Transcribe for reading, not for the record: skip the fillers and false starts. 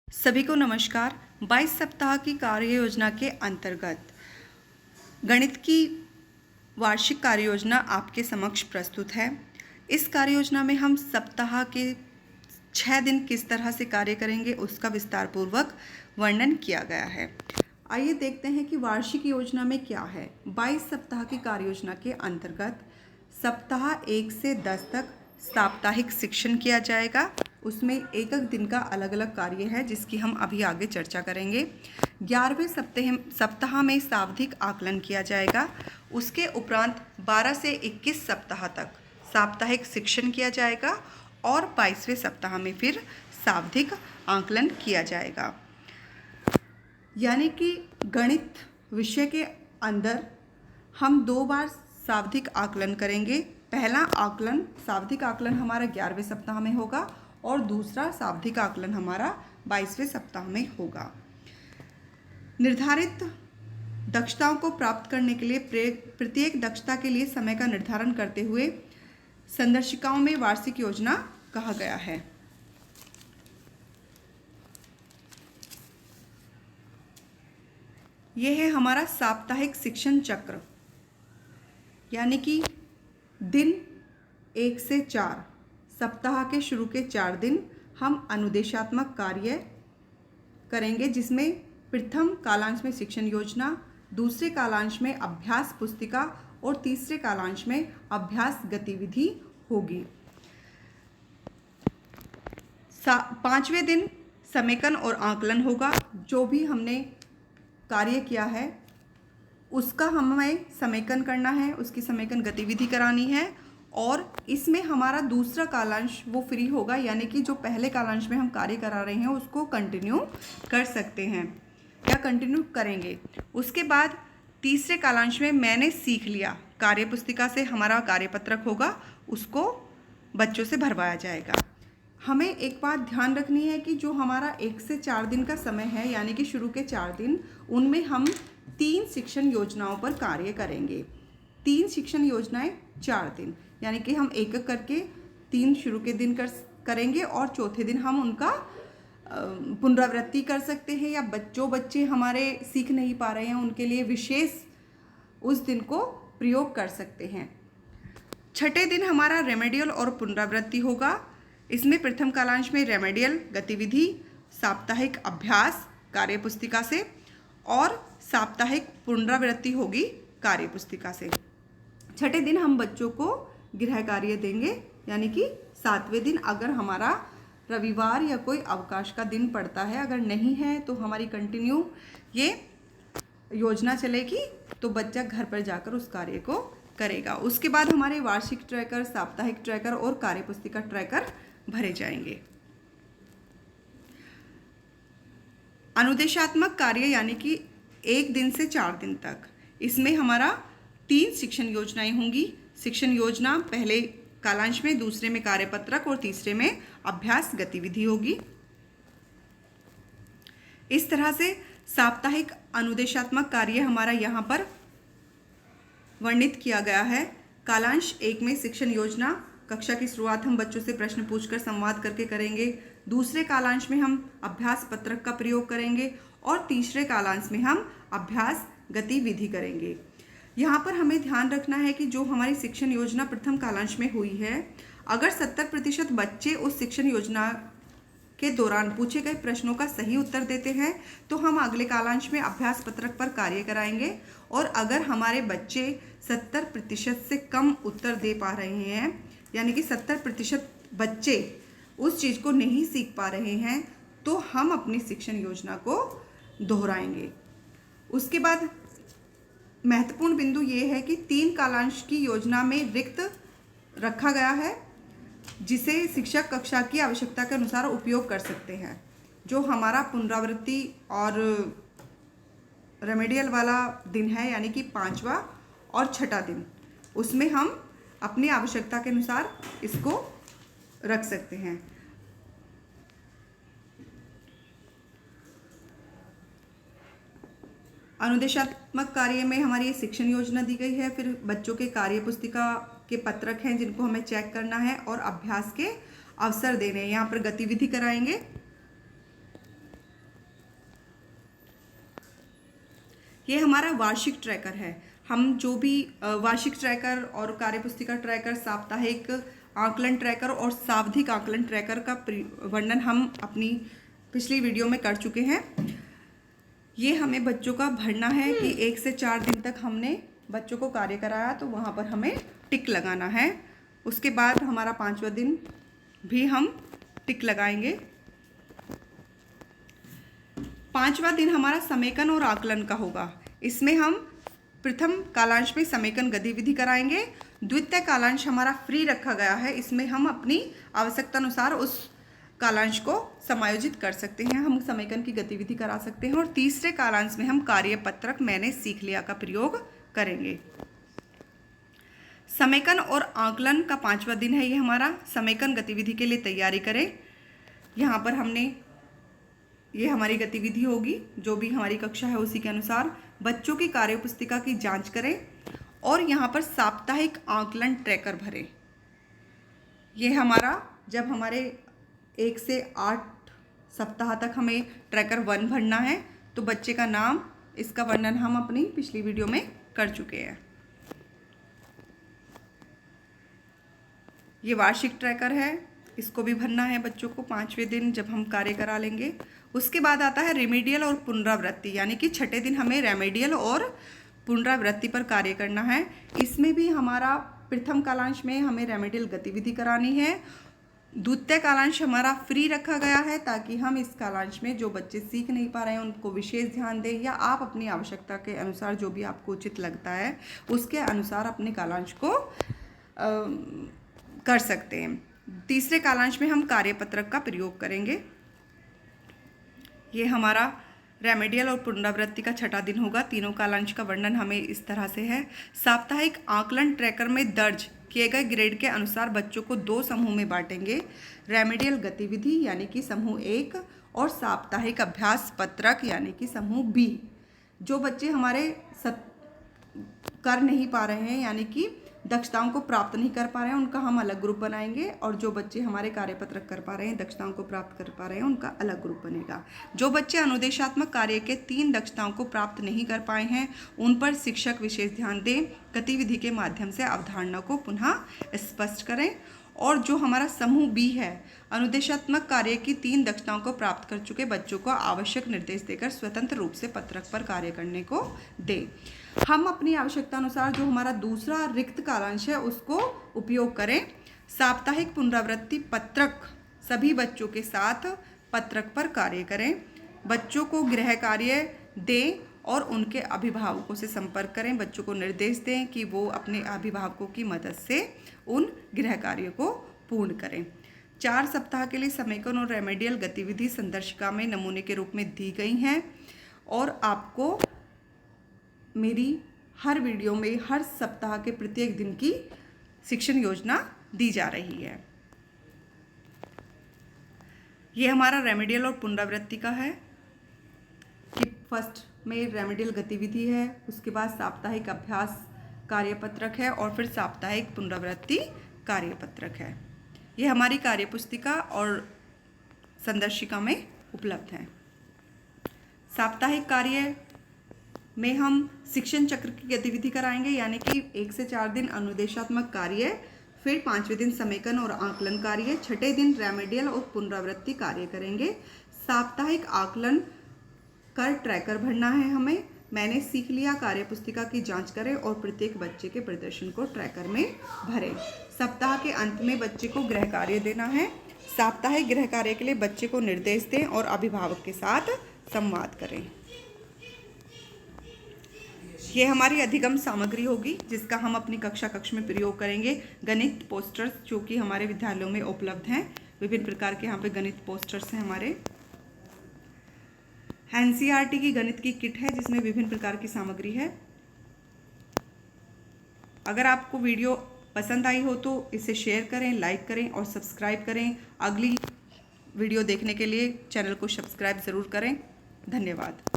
सभी को नमस्कार। 22 सप्ताह की कार्य योजना के अंतर्गत गणित की वार्षिक कार्य योजना आपके समक्ष प्रस्तुत है। इस कार्य योजना में हम सप्ताह के 6 दिन किस तरह से कार्य करेंगे उसका विस्तार पूर्वक वर्णन किया गया है। आइए देखते हैं कि वार्षिक योजना में क्या है। 22 सप्ताह की कार्य योजना के अंतर्गत सप्ताह 1 से 10 तक साप्ताहिक शिक्षण किया जाएगा। उसमें एक एक दिन का अलग अलग कार्य है जिसकी हम अभी आगे चर्चा करेंगे। 11वें सप्ताह में सावधिक आकलन किया जाएगा। उसके उपरांत 12 से 21 सप्ताह तक साप्ताहिक शिक्षण किया जाएगा और 22वें सप्ताह में फिर सावधिक आकलन किया जाएगा। यानी कि गणित विषय के अंदर हम 2 बार सावधिक आकलन करेंगे। पहला आकलन सावधिक आकलन हमारा 11वें सप्ताह में होगा और दूसरा सावधिक आकलन हमारा 22वें सप्ताह में होगा। निर्धारित दक्षताओं को प्राप्त करने के लिए प्रत्येक दक्षता के लिए समय का निर्धारण करते हुए संदर्शिकाओं में वार्षिक योजना कहा गया है। यह है हमारा साप्ताहिक शिक्षण चक्र, यानी कि दिन 1 से 4 सप्ताह के शुरू के 4 दिन हम अनुदेशात्मक कार्य करेंगे, जिसमें प्रथम कालांश में शिक्षण योजना, दूसरे कालांश में अभ्यास पुस्तिका और तीसरे कालांश में अभ्यास गतिविधि होगी। 5वें दिन समेकन और आकलन होगा। जो भी हमने कार्य किया है उसका हमें समेकन करना है, उसकी समेकन गतिविधि करानी है और इसमें हमारा दूसरा कालांश वो फ्री होगा, यानी कि जो पहले कालांश में हम कार्य करा रहे हैं उसको कंटिन्यू कर सकते हैं या कंटिन्यू करेंगे। उसके बाद तीसरे कालांश में मैंने सीख लिया कार्य पुस्तिका से हमारा कार्यपत्रक होगा, उसको बच्चों से भरवाया जाएगा। हमें एक बात ध्यान रखनी है कि जो हमारा 1 से 4 दिन का समय है, यानी कि शुरू के 4 दिन, उनमें हम 3 शिक्षण योजनाओं पर कार्य करेंगे। 3 शिक्षण योजनाएं 4 दिन, यानी कि हम एक एक करके 3 शुरू के दिन करेंगे और चौथे दिन हम उनका पुनरावृत्ति कर सकते हैं, या जो बच्चे हमारे सीख नहीं पा रहे हैं उनके लिए विशेष उस दिन को प्रयोग कर सकते हैं। छठे दिन हमारा रेमेडियल और पुनरावृत्ति होगा। इसमें प्रथम कालांश में रेमेडियल गतिविधि, साप्ताहिक अभ्यास कार्यपुस्तिका से और साप्ताहिक पुनरावृत्ति होगी कार्यपुस्तिका से। छठे दिन हम बच्चों को गृह कार्य देंगे, यानी कि 7वें दिन अगर हमारा रविवार या कोई अवकाश का दिन पड़ता है, अगर नहीं है तो हमारी कंटिन्यू ये योजना चलेगी, तो बच्चा घर पर जाकर उस कार्य को करेगा। उसके बाद हमारे वार्षिक ट्रैकर, साप्ताहिक ट्रैकर और कार्यपुस्तिका ट्रैकर भरे जाएंगे। अनुदेशात्मक कार्य यानी कि 1 दिन से 4 दिन तक, इसमें हमारा 3 शिक्षण योजनाएं होंगी। शिक्षण योजना पहले कालांश में, दूसरे में कार्यपत्रक और तीसरे में अभ्यास गतिविधि होगी। इस तरह से साप्ताहिक अनुदेशात्मक कार्य हमारा यहाँ पर वर्णित किया गया है। कालांश 1 में शिक्षण योजना, कक्षा की शुरुआत हम बच्चों से प्रश्न पूछकर संवाद करके करेंगे। दूसरे कालांश में हम अभ्यास पत्रक का प्रयोग करेंगे और तीसरे कालांश में हम अभ्यास गतिविधि करेंगे। यहाँ पर हमें ध्यान रखना है कि जो हमारी शिक्षण योजना प्रथम कालांश में हुई है, अगर 70% बच्चे उस शिक्षण योजना के दौरान पूछे गए प्रश्नों का सही उत्तर देते हैं तो हम अगले कालांश में अभ्यास पत्रक पर कार्य कराएंगे। और अगर हमारे बच्चे 70% से कम उत्तर दे पा रहे हैं, यानी कि 70% बच्चे उस चीज़ को नहीं सीख पा रहे हैं, तो हम अपनी शिक्षण योजना को दोहराएंगे। उसके बाद महत्वपूर्ण बिंदु ये है कि 3 कालांश की योजना में रिक्त रखा गया है, जिसे शिक्षक कक्षा की आवश्यकता के अनुसार उपयोग कर सकते हैं। जो हमारा पुनरावृत्ति और रेमेडियल वाला दिन है, यानी कि 5वां और 6ठा दिन, उसमें हम अपनी आवश्यकता के अनुसार इसको रख सकते हैं। अनुदेशात्मक कार्य में हमारी शिक्षण योजना दी गई है, फिर बच्चों के कार्य पुस्तिका के पत्रक हैं जिनको हमें चेक करना है और अभ्यास के अवसर देने हैं। यहाँ पर गतिविधि कराएंगे ये हमारा वार्षिक ट्रैकर है। हम जो भी वार्षिक ट्रैकर और कार्यपुस्तिका ट्रैकर, साप्ताहिक आकलन ट्रैकर और सावधिक आकलन ट्रैकर का वर्णन हम अपनी पिछली वीडियो में कर चुके हैं। ये हमें बच्चों का भरना है कि 1 से 4 दिन तक हमने बच्चों को कार्य कराया तो वहाँ पर हमें टिक लगाना है। उसके बाद हमारा 5वां दिन भी हम टिक लगाएंगे। 5वां दिन हमारा समेकन और आकलन का होगा। इसमें हम प्रथम कालांश में समेकन गतिविधि कराएंगे। द्वितीय कालांश हमारा फ्री रखा गया है, इसमें हम अपनी आवश्यकता अनुसार उस कालांश को समायोजित कर सकते हैं, हम समेकन की गतिविधि करा सकते हैं। और तीसरे कालांश में हम कार्यपत्रक मैंने सीख लिया का प्रयोग करेंगे। समेकन और आकलन का 5वां दिन है ये हमारा। समेकन गतिविधि के लिए तैयारी करें। यहाँ पर हमने ये हमारी गतिविधि होगी, जो भी हमारी कक्षा है उसी के अनुसार बच्चों की कार्यपुस्तिका की जांच करें और यहाँ पर साप्ताहिक आकलन ट्रैकर भरें। ये हमारा जब हमारे 1 से 8 सप्ताह तक हमें ट्रैकर 1 भरना है तो बच्चे का नाम, इसका वर्णन हम अपनी पिछली वीडियो में कर चुके हैं। ये वार्षिक ट्रैकर है, इसको भी भरना है बच्चों को 5वें दिन जब हम कार्य करा लेंगे। उसके बाद आता है रेमेडियल और पुनरावृत्ति, यानी कि 6ठे दिन हमें रेमेडियल और पुनरावृत्ति पर कार्य करना है। इसमें भी हमारा प्रथम कालांश में हमें रेमेडियल गतिविधि करानी है। द्वितीय कालांश हमारा फ्री रखा गया है ताकि हम इस कालांश में जो बच्चे सीख नहीं पा रहे हैं उनको विशेष ध्यान दें, या आप अपनी आवश्यकता के अनुसार जो भी आपको उचित लगता है उसके अनुसार अपने कालांश को कर सकते हैं। तीसरे कालांश में हम कार्यपत्रक का प्रयोग करेंगे। ये हमारा रेमेडियल और पुनरावृत्ति का 6ठा दिन होगा। तीनों कालांश का वर्णन हमें इस तरह से है। साप्ताहिक आकलन ट्रैकर में दर्ज किए गए ग्रेड के अनुसार बच्चों को 2 समूह में बांटेंगे। रेमेडियल गतिविधि यानी कि समूह 1 और साप्ताहिक अभ्यास पत्रक यानी कि समूह B। जो बच्चे हमारे कर नहीं पा रहे हैं यानी कि दक्षताओं को प्राप्त नहीं कर पा रहे हैं उनका हम अलग ग्रुप बनाएंगे, और जो बच्चे हमारे कार्यपत्रक कर पा रहे हैं, दक्षताओं को प्राप्त कर पा रहे हैं, उनका अलग ग्रुप बनेगा। जो बच्चे अनुदेशात्मक कार्य के 3 दक्षताओं को प्राप्त नहीं कर पाए हैं उन पर शिक्षक विशेष ध्यान दें, गतिविधि के माध्यम से अवधारणा को पुनः स्पष्ट करें। और जो हमारा समूह B है, अनुदेशात्मक कार्य की 3 दक्षताओं को प्राप्त कर चुके बच्चों को आवश्यक निर्देश देकर स्वतंत्र रूप से पत्रक पर कार्य करने को दें। हम अपनी आवश्यकता अनुसार जो हमारा दूसरा रिक्त कालांश है उसको उपयोग करें। साप्ताहिक पुनरावृत्ति पत्रक सभी बच्चों के साथ पत्रक पर कार्य करें। बच्चों को गृह कार्य दें और उनके अभिभावकों से संपर्क करें। बच्चों को निर्देश दें कि वो अपने अभिभावकों की मदद से उन गृह कार्यों को पूर्ण करें। 4 सप्ताह के लिए समेकन और रेमेडियल गतिविधि संदर्शिका में नमूने के रूप में दी गई हैं और आपको मेरी हर वीडियो में हर सप्ताह के प्रत्येक दिन की शिक्षण योजना दी जा रही है। ये हमारा रेमेडियल और पुनरावृत्ति का है कि फर्स्ट में रेमेडियल गतिविधि है, उसके बाद साप्ताहिक अभ्यास कार्यपत्रक है और फिर साप्ताहिक पुनरावृत्ति कार्यपत्रक है। ये हमारी कार्यपुस्तिका और संदर्शिका में उपलब्ध है। साप्ताहिक कार्य में हम शिक्षण चक्र की गतिविधि कराएंगे, यानी कि 1 से 4 दिन अनुदेशात्मक कार्य, फिर 5वें दिन समेकन और आकलन कार्य, 6ठे दिन रेमेडियल और पुनरावृत्ति कार्य करेंगे। साप्ताहिक आकलन कर ट्रैकर भरना है हमें। मैंने सीख लिया कार्यपुस्तिका की जांच करें और प्रत्येक बच्चे के प्रदर्शन को ट्रैकर में भरें। सप्ताह के अंत में बच्चे को गृह कार्य देना है। साप्ताहिक गृह कार्य के लिए बच्चे को निर्देश दें और अभिभावक के साथ संवाद करें। ये हमारी अधिगम सामग्री होगी जिसका हम अपनी कक्ष में प्रयोग करेंगे। गणित पोस्टर्स जो कि हमारे विद्यालयों में उपलब्ध हैं, विभिन्न प्रकार के यहाँ पे गणित पोस्टर्स हैं हमारे। एनसीईआरटी की गणित की किट है जिसमें विभिन्न प्रकार की सामग्री है। अगर आपको वीडियो पसंद आई हो तो इसे शेयर करें, लाइक करें और सब्सक्राइब करें। अगली वीडियो देखने के लिए चैनल को सब्सक्राइब ज़रूर करें। धन्यवाद।